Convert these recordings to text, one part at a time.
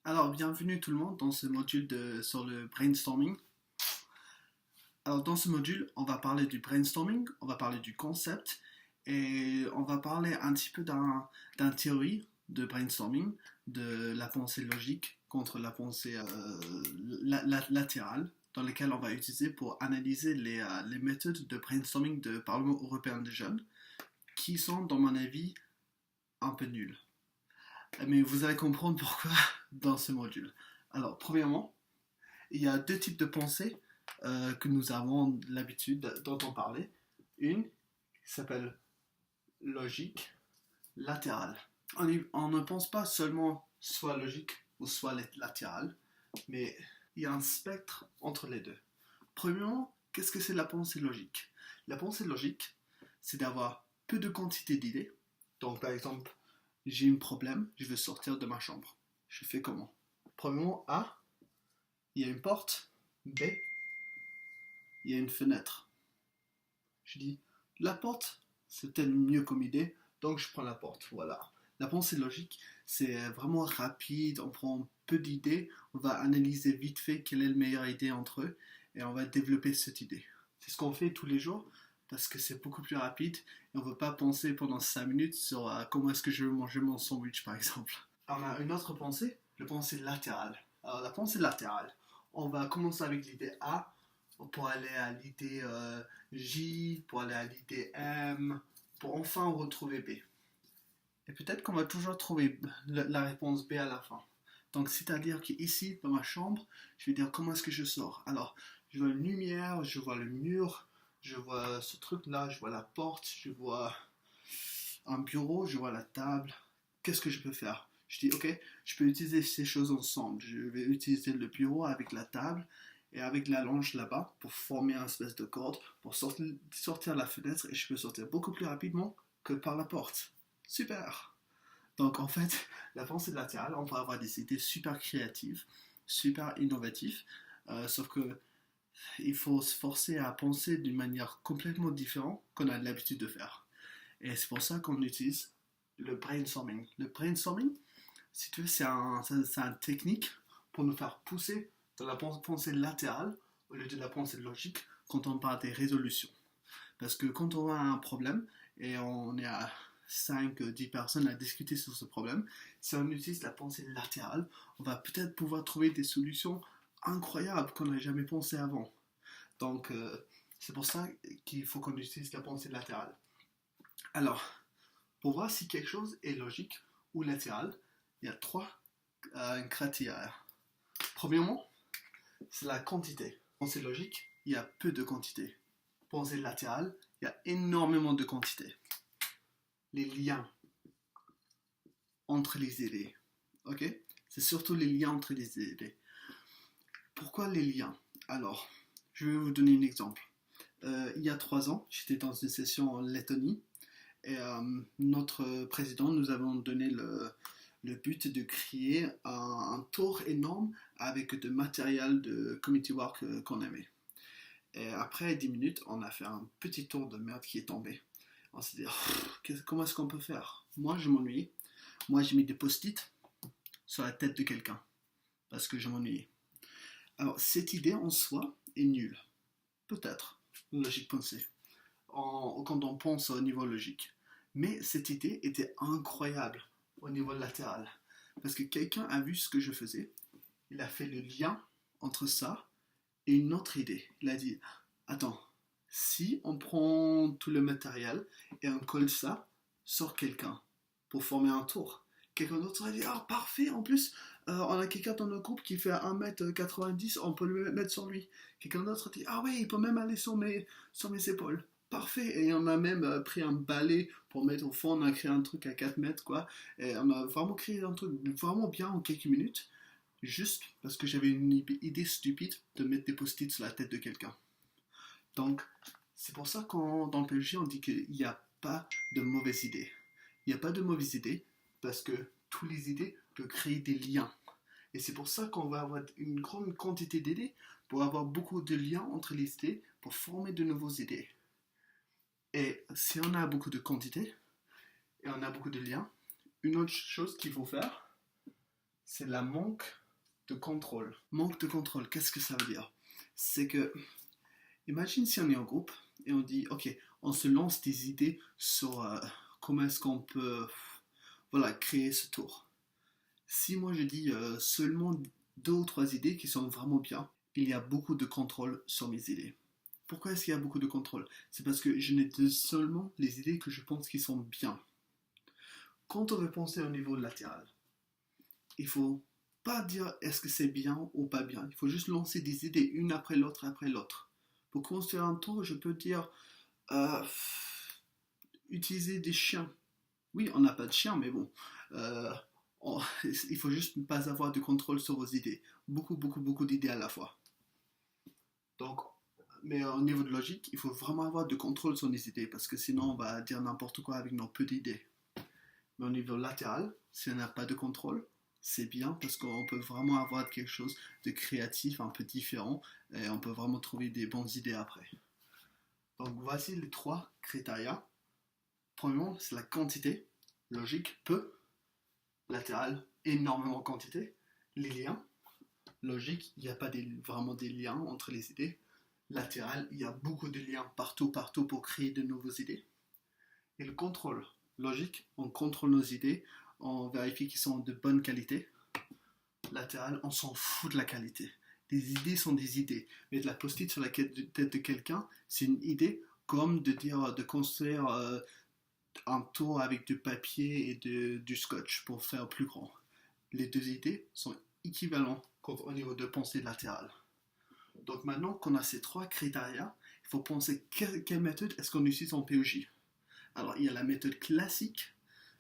Alors, bienvenue tout le monde dans ce module sur le brainstorming. Alors, dans ce module, on va parler du brainstorming, on va parler du concept et on va parler un petit peu d'un théorie de brainstorming, de la pensée logique contre la pensée latérale, dans lesquelles on va utiliser pour analyser les méthodes de brainstorming de Parlement européen des jeunes, qui sont, dans mon avis, un peu nulles. Mais vous allez comprendre pourquoi dans ce module. Alors, premièrement, il y a deux types de pensées que nous avons l'habitude d'entendre parler. Une qui s'appelle logique latérale. On ne pense pas seulement soit logique ou soit latérale, mais il y a un spectre entre les deux. Premièrement, qu'est-ce que c'est la pensée logique? La pensée logique, c'est d'avoir peu de quantité d'idées. Donc, par exemple, j'ai un problème, je veux sortir de ma chambre. Je fais comment? Premièrement, A, il y a une porte. B, il y a une fenêtre. Je dis, la porte, c'est peut-être mieux comme idée, donc je prends la porte. Voilà. La pensée logique, c'est vraiment rapide, on prend peu d'idées, on va analyser vite fait quelle est la meilleure idée entre eux, et on va développer cette idée. C'est ce qu'on fait tous les jours, parce que c'est beaucoup plus rapide, et on ne veut pas penser pendant 5 minutes sur comment est-ce que je veux manger mon sandwich, par exemple. On a une autre pensée, la pensée latérale. Alors la pensée latérale, on va commencer avec l'idée A, pour aller à l'idée J, pour aller à l'idée M, pour enfin retrouver B. Et peut-être qu'on va toujours trouver la réponse B à la fin. Donc, c'est-à-dire qu'ici, dans ma chambre, je vais dire comment est-ce que je sors. Alors, je vois une lumière, je vois le mur, je vois ce truc-là, je vois la porte, je vois un bureau, je vois la table. Qu'est-ce que je peux faire? Je dis, ok, je peux utiliser ces choses ensemble. Je vais utiliser le bureau avec la table et avec la longe là-bas pour former un espèce de corde pour sortir la fenêtre et je peux sortir beaucoup plus rapidement que par la porte. Super! Donc en fait, la pensée latérale, on peut avoir des idées super créatives, super innovatives, sauf que il faut se forcer à penser d'une manière complètement différente qu'on a l'habitude de faire. Et c'est pour ça qu'on utilise le brainstorming. Le brainstorming, si tu veux, c'est une technique pour nous faire pousser dans la pensée latérale au lieu de la pensée logique quand on parle des résolutions. Parce que quand on a un problème et on est à 5-10 personnes à discuter sur ce problème, si on utilise la pensée latérale, on va peut-être pouvoir trouver des solutions incroyables qu'on n'a jamais pensé avant. Donc, c'est pour ça qu'il faut qu'on utilise la pensée latérale. Alors, pour voir si quelque chose est logique ou latéral, il y a trois critères. Premièrement, c'est la quantité. Pensée logique, il y a peu de quantité. Pensée latérale, il y a énormément de quantité. Les liens entre les idées. Ok? C'est surtout les liens entre les idées. Pourquoi les liens? Alors, je vais vous donner un exemple. Il y a 3 ans, j'étais dans une session en Lettonie et notre président nous avons donné le but de créer un tour énorme avec de matériel de community work qu'on aimait. Et après 10 minutes, on a fait un petit tour de merde qui est tombé. On s'est dit, comment est-ce qu'on peut faire? Moi, je m'ennuie. Moi, j'ai mis des post-it sur la tête de quelqu'un parce que je m'ennuie. Alors, cette idée en soi est nulle. Peut-être, logique pensée, quand on pense au niveau logique. Mais cette idée était incroyable au niveau latéral. Parce que quelqu'un a vu ce que je faisais, il a fait le lien entre ça et une autre idée. Il a dit, attends, si on prend tout le matériel et on colle ça sur quelqu'un pour former un tour, quelqu'un d'autre a dit, ah parfait, en plus, on a quelqu'un dans notre groupe qui fait 1m90, on peut le mettre sur lui. Quelqu'un d'autre a dit, ah oui, il peut même aller sur mes épaules. Parfait, et on a même pris un balai pour mettre au fond, on a créé un truc à 4 mètres, quoi. Et on a vraiment créé un truc vraiment bien en quelques minutes, juste parce que j'avais une idée stupide de mettre des post-it sur la tête de quelqu'un. Donc, c'est pour ça qu'on dans le PLG, on dit qu'il n'y a pas de mauvaises idées. Il n'y a pas de mauvaises idées parce que toutes les idées peuvent créer des liens. Et c'est pour ça qu'on va avoir une grande quantité d'idées pour avoir beaucoup de liens entre les idées pour former de nouvelles idées. Et si on a beaucoup de quantité et on a beaucoup de liens, une autre chose qu'il faut faire, c'est la manque de contrôle. Manque de contrôle, qu'est-ce que ça veut dire? C'est que, imagine si on est en groupe et on dit, ok, on se lance des idées sur comment est-ce qu'on peut voilà, créer ce tour. Si moi je dis seulement deux ou trois idées qui sont vraiment bien, il y a beaucoup de contrôle sur mes idées. Pourquoi est-ce qu'il y a beaucoup de contrôle? C'est parce que je n'ai seulement les idées que je pense qui sont bien. Quand on veut penser au niveau latéral, il faut pas dire est-ce que c'est bien ou pas bien. Il faut juste lancer des idées une après l'autre après l'autre. Pour construire un tour, je peux dire euh, utiliser des chiens. Oui, on n'a pas de chien, mais bon. Euh, il faut juste ne pas avoir de contrôle sur vos idées. Beaucoup, beaucoup, beaucoup d'idées à la fois. Donc, mais au niveau de logique, il faut vraiment avoir de contrôle sur les idées parce que sinon on va dire n'importe quoi avec nos peu d'idées. Mais au niveau latéral, si on n'a pas de contrôle, c'est bien parce qu'on peut vraiment avoir quelque chose de créatif, un peu différent et on peut vraiment trouver des bonnes idées après. Donc voici les trois critères. Premièrement, c'est la quantité. Logique, peu. Latéral, énormément quantité. Les liens. Logique, il n'y a pas vraiment des liens entre les idées. Latéral, il y a beaucoup de liens partout, partout pour créer de nouvelles idées. Et le contrôle. Logique, on contrôle nos idées, on vérifie qu'ils sont de bonne qualité. Latéral, on s'en fout de la qualité. Les idées sont des idées. Mais de la post-it sur la tête de quelqu'un, c'est une idée comme de dire de construire un tour avec du papier et du scotch pour faire plus grand. Les deux idées sont équivalentes au niveau de pensée latérale. Donc maintenant qu'on a ces trois critères, il faut penser quelle méthode est-ce qu'on utilise en POJ. Alors il y a la méthode classique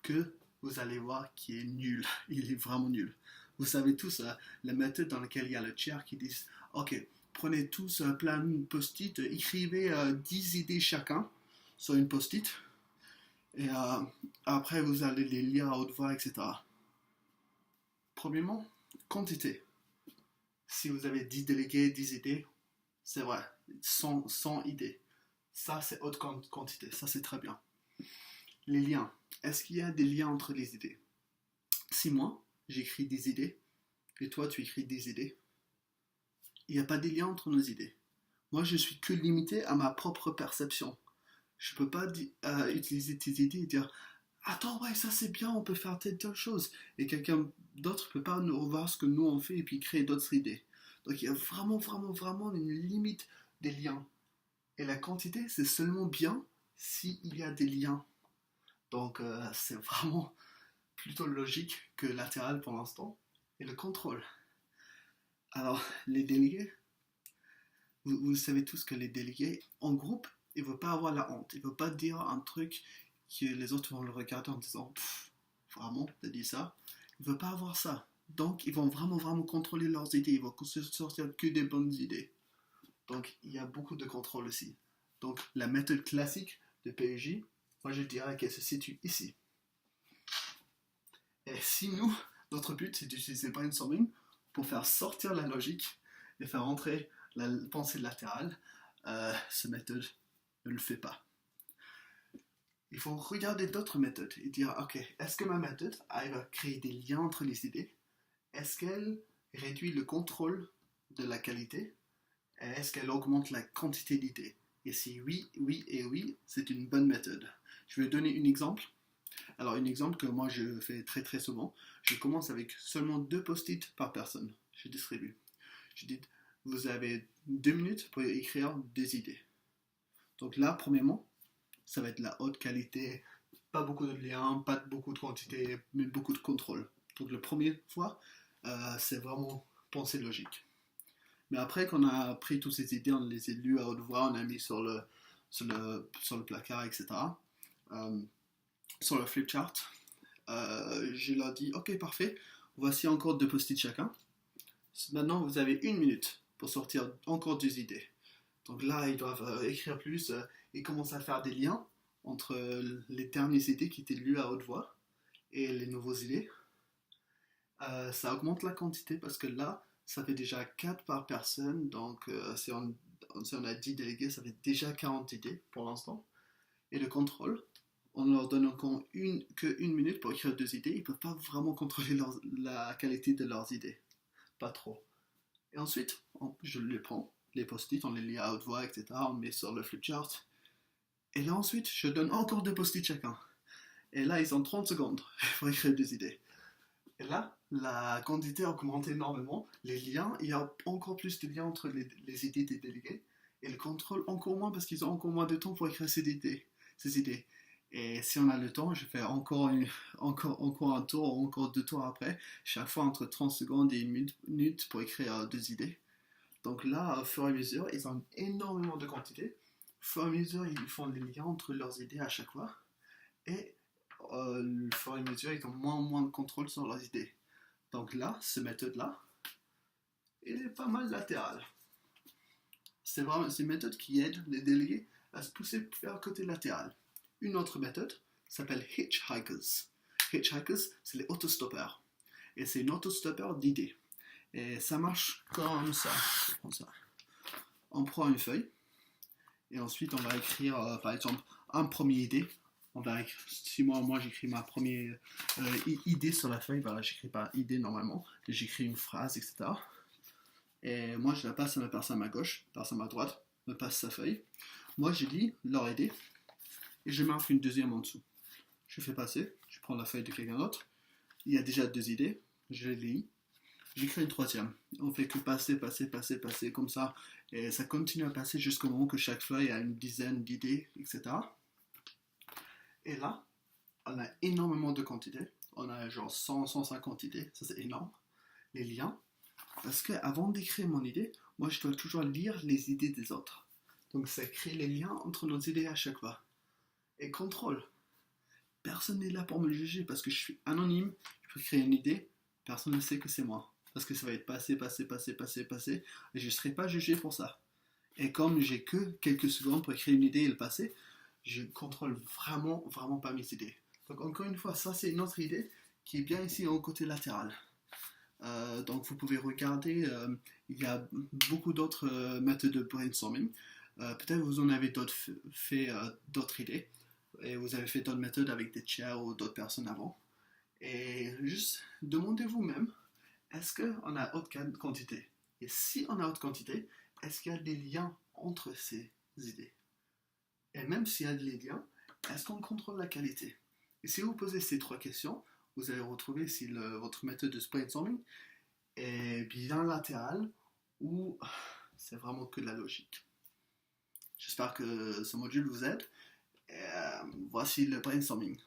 que vous allez voir qui est nulle. Il est vraiment nul. Vous savez tous la méthode dans laquelle il y a le chair qui dit ok, prenez tous plein de post-it, écrivez 10 idées chacun sur une post-it et après vous allez les lire à haute voix, etc. Premièrement, quantité. Si vous avez 10 délégués, 10 idées, c'est vrai, 100 idées. Ça, c'est haute quantité, ça c'est très bien. Les liens. Est-ce qu'il y a des liens entre les idées? Si moi, j'écris des idées, et toi, tu écris des idées, il n'y a pas de lien entre nos idées. Moi, je suis que limité à ma propre perception. Je ne peux pas utiliser tes idées et dire attends, ouais, ça c'est bien, on peut faire telle chose. Et quelqu'un d'autre ne peut pas nous voir ce que nous on fait et puis créer d'autres idées. Donc il y a vraiment, vraiment, vraiment une limite des liens. Et la quantité, c'est seulement bien s'il y a des liens. Donc c'est vraiment plutôt logique que latéral pour l'instant. Et le contrôle. Alors, les délégués, vous savez tous que les délégués, en groupe, ils ne veulent pas avoir la honte. Ils ne veulent pas dire un truc que les autres vont le regarder en disant vraiment, t'as dit ça? Ils ne veulent pas avoir ça. Donc, ils vont vraiment, vraiment contrôler leurs idées. Ils vont sortir que des bonnes idées. Donc, il y a beaucoup de contrôle aussi. Donc, la méthode classique de PEJ, moi je dirais qu'elle se situe ici. Et si nous, notre but c'est d'utiliser brainstorming pour faire sortir la logique et faire entrer la pensée latérale, cette méthode ne le fait pas. Il faut regarder d'autres méthodes et dire ok, est-ce que ma méthode arrive à créer des liens entre les idées? Est-ce qu'elle réduit le contrôle de la qualité? Et est-ce qu'elle augmente la quantité d'idées? Et si oui, oui et oui, c'est une bonne méthode. Je vais donner un exemple. Alors, un exemple que moi je fais très très souvent, je commence avec seulement 2 post-it par personne. Je distribue. Je dis, vous avez 2 minutes pour écrire 2 idées. Donc là, premièrement, ça va être la haute qualité, pas beaucoup de liens, pas beaucoup de quantité, mais beaucoup de contrôle. Donc la première fois, c'est vraiment pensée logique. Mais après qu'on a pris toutes ces idées, on les a lues à haute voix, on a mis sur le placard, etc. Sur le flipchart, je leur dis ok parfait, voici encore 2 post-it chacun. Maintenant vous avez 1 minute pour sortir encore 2 idées. Donc là ils doivent écrire plus et commencer à faire des liens entre les dernières idées qui étaient lues à haute voix et les nouvelles idées. Ça augmente la quantité parce que là ça fait déjà 4 par personne, donc si on a 10 délégués, ça fait déjà 40 idées pour l'instant. Et le contrôle, en leur donnant que une minute pour écrire 2 idées, ils ne peuvent pas vraiment contrôler la qualité de leurs idées. Pas trop. Et ensuite, je les prends, les post-it, on les lit à haute voix, etc. On met sur le flipchart. Et là ensuite, je donne encore 2 post-it chacun. Et là, ils ont 30 secondes pour écrire 2 idées. Et là, la quantité a augmenté énormément. Les liens, il y a encore plus de liens entre les idées des délégués. Et le contrôle encore moins parce qu'ils ont encore moins de temps pour écrire ces idées. Et si on a le temps, je fais encore un tour, encore 2 tours après. Chaque fois entre 30 secondes et 1 minute pour écrire 2 idées. Donc là, au fur et à mesure, ils ont énormément de quantité. Au fur et à mesure, ils font les liens entre leurs idées à chaque fois. Et au fur et à mesure, ils ont moins en moins de contrôle sur leurs idées. Donc là, cette méthode-là, elle est pas mal latérale. C'est vraiment une méthode qui aide les délégués à se pousser vers le côté latéral. Une autre méthode s'appelle Hitchhikers. Hitchhikers, c'est les autostoppeurs. Et c'est une autostoppeur d'idées. Et ça marche comme ça. On prend une feuille et ensuite on va écrire par exemple une première idée. On va écrire, si moi j'écris ma première idée sur la feuille, voilà, j'écris pas idée normalement, j'écris une phrase, etc. Et moi je la passe à la personne à ma gauche, la personne à ma droite me passe sa feuille. Moi je lis leur idée et je marque une deuxième en dessous. Je fais passer, je prends la feuille de quelqu'un d'autre, il y a déjà 2 idées, je les lis. J'écris une troisième. On fait que passer comme ça. Et ça continue à passer jusqu'au moment que chaque feuille a une dizaine d'idées, etc. Et là, on a énormément de quantités. On a genre 100, 150 idées. Ça, c'est énorme. Les liens. Parce qu'avant d'écrire mon idée, moi, je dois toujours lire les idées des autres. Donc, ça crée les liens entre nos idées à chaque fois. Et contrôle. Personne n'est là pour me juger parce que je suis anonyme. Je peux créer une idée. Personne ne sait que c'est moi. Parce que ça va être passé, et je ne serai pas jugé pour ça. Et comme j'ai que quelques secondes pour écrire une idée et le passer, je contrôle vraiment pas mes idées. Donc encore une fois, ça c'est une autre idée qui est bien ici au côté latéral. Donc vous pouvez regarder, il y a beaucoup d'autres méthodes de brainstorming. Peut-être vous en avez fait d'autres idées, et vous avez fait d'autres méthodes avec des tiers ou d'autres personnes avant. Et juste demandez-vous même, est-ce qu'on a haute quantité? Et si on a haute quantité, est-ce qu'il y a des liens entre ces idées? Et même s'il y a des liens, est-ce qu'on contrôle la qualité? Et si vous posez ces 3 questions, vous allez retrouver si votre méthode de brainstorming est bien latérale ou c'est vraiment que de la logique. J'espère que ce module vous aide. Et voici le brainstorming.